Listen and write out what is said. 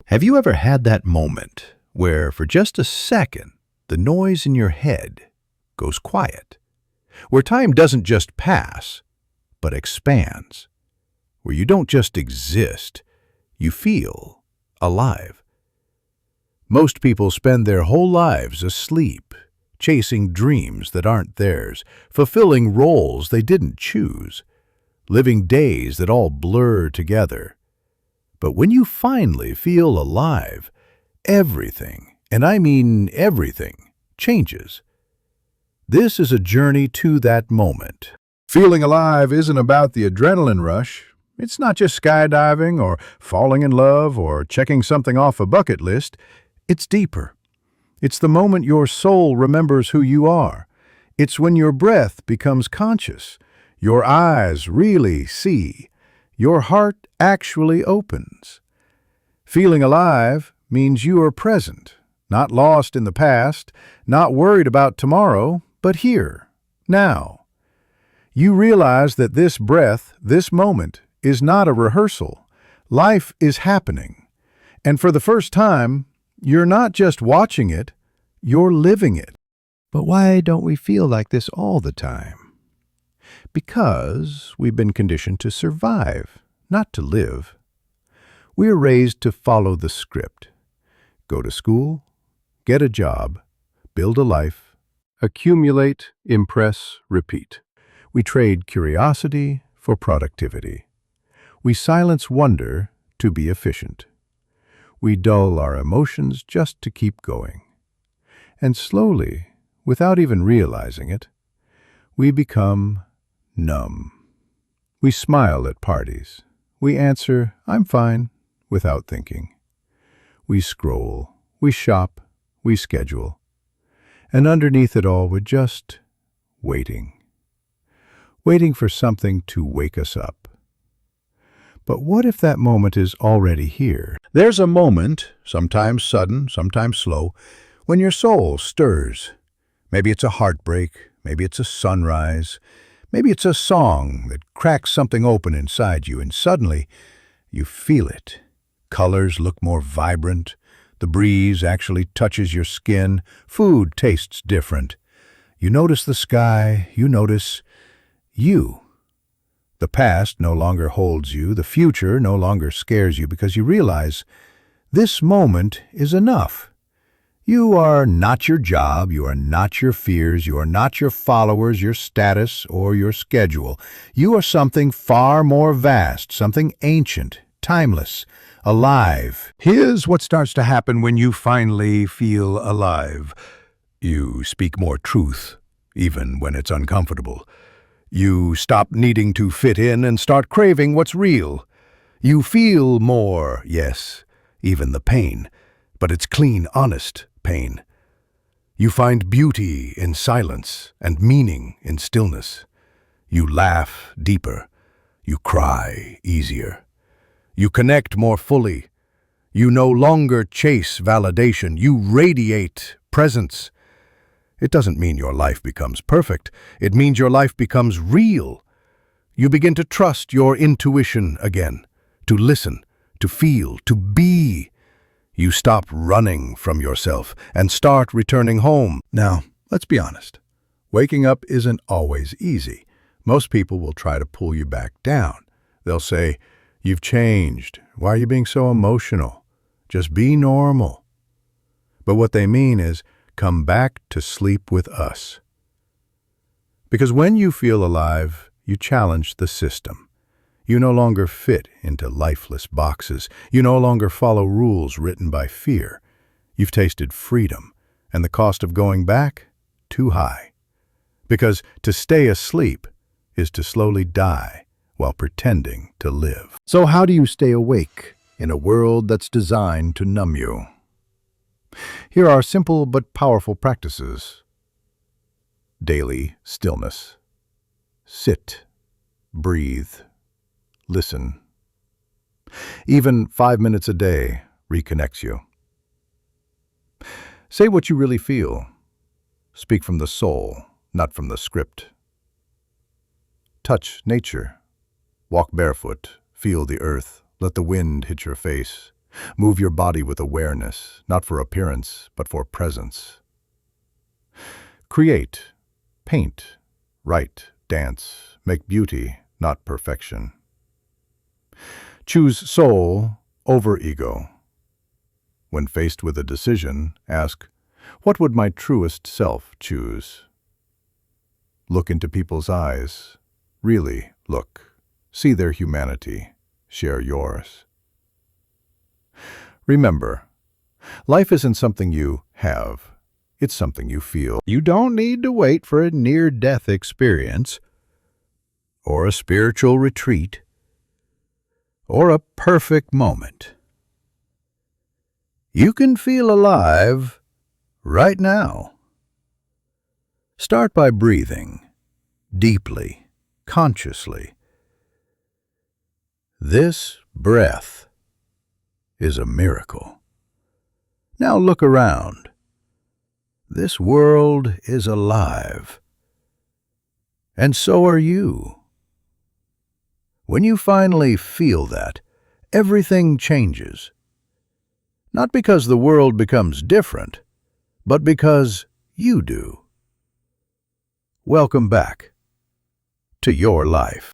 Have you ever had that moment where, for just a second, the noise in your head goes quiet? Where time doesn't just pass, but expands? Where you don't just exist, you feel alive? Most people spend their whole lives asleep, chasing dreams that aren't theirs, fulfilling roles they didn't choose, living days that all blur together. But when you finally feel alive, everything, and I mean everything, changes. This is a journey to that moment. Feeling alive isn't about the adrenaline rush. It's not just skydiving or falling in love or checking something off a bucket list. It's deeper. It's the moment your soul remembers who you are. It's when your breath becomes conscious, your eyes really see, your heart actually opens. Feeling alive means you are present, not lost in the past, not worried about tomorrow, but here, now. You realize that this breath, this moment, is not a rehearsal. Life is happening. And for the first time, you're not just watching it, you're living it. But why don't we feel like this all the time? Because we've been conditioned to survive, not to live. We're raised to follow the script. Go to school, get a job, build a life, accumulate, impress, repeat. We trade curiosity for productivity. We silence wonder to be efficient. We dull our emotions just to keep going. And slowly, without even realizing it, we become numb. We smile at parties. We answer, "I'm fine," without thinking. We scroll, we shop, we schedule. And underneath it all, we're just waiting. Waiting for something to wake us up. But what if that moment is already here? There's a moment, sometimes sudden, sometimes slow, when your soul stirs. Maybe it's a heartbreak, maybe it's a sunrise, maybe it's a song that cracks something open inside you, and suddenly you feel it. Colors look more vibrant, the breeze actually touches your skin, food tastes different. You notice the sky, you notice you. The past no longer holds you, the future no longer scares you, because you realize this moment is enough. You are not your job, you are not your fears, you are not your followers, your status, or your schedule. You are something far more vast, something ancient, timeless, alive. Here's what starts to happen when you finally feel alive. You speak more truth, even when it's uncomfortable. You stop needing to fit in and start craving what's real. You feel more, yes, even the pain, but it's clean, honest pain. You find beauty in silence and meaning in stillness. You laugh deeper. You cry easier. You connect more fully. You no longer chase validation. You radiate presence. It doesn't mean your life becomes perfect. It means your life becomes real. You begin to trust your intuition again, to listen, to feel, to be. You stop running from yourself and start returning home. Now, let's be honest. Waking up isn't always easy. Most people will try to pull you back down. They'll say, "You've changed. Why are you being so emotional? Just be normal." But what they mean is, come back to sleep with us. Because when you feel alive, you challenge the system. You no longer fit into lifeless boxes. You no longer follow rules written by fear. You've tasted freedom, and the cost of going back, too high. Because to stay asleep is to slowly die while pretending to live. So how do you stay awake in a world that's designed to numb you? Here are simple but powerful practices. Daily stillness. Sit, breathe, listen. Even 5 minutes a day reconnects you. Say what you really feel. Speak from the soul, not from the script. Touch nature. Walk barefoot, feel the earth, let the wind hit your face. Move your body with awareness, not for appearance, but for presence. Create, paint, write, dance, make beauty, not perfection. Choose soul over ego. When faced with a decision, ask, what would my truest self choose? Look into people's eyes. Really look. See their humanity. Share yours. Remember, life isn't something you have. It's something you feel. You don't need to wait for a near-death experience, or a spiritual retreat, or a perfect moment. You can feel alive right now. Start by breathing deeply, consciously. This breath is a miracle. Now look around. This world is alive. And so are you. When you finally feel that, everything changes. Not because the world becomes different, but because you do. Welcome back to your life.